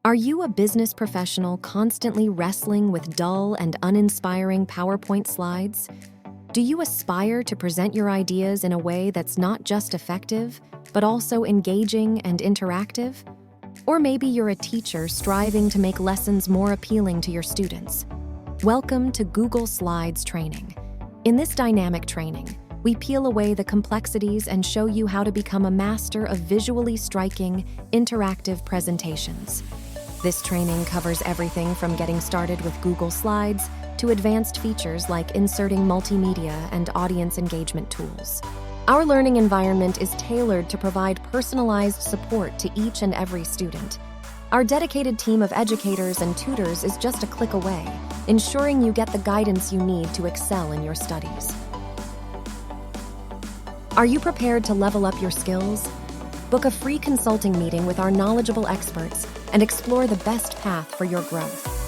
Are you a business professional constantly wrestling with dull and uninspiring PowerPoint slides? Do you aspire to present your ideas in a way that's not just effective, but also engaging and interactive? Or maybe you're a teacher striving to make lessons more appealing to your students. Welcome to Google Slides training. In this dynamic training, we peel away the complexities and show you how to become a master of visually striking, interactive presentations. This training covers everything from getting started with Google Slides to advanced features like inserting multimedia and audience engagement tools. Our learning environment is tailored to provide personalized support to each and every student. Our dedicated team of educators and tutors is just a click away, ensuring you get the guidance you need to excel in your studies. Are you prepared to level up your skills? Book a free consulting meeting with our knowledgeable experts and explore the best path for your growth.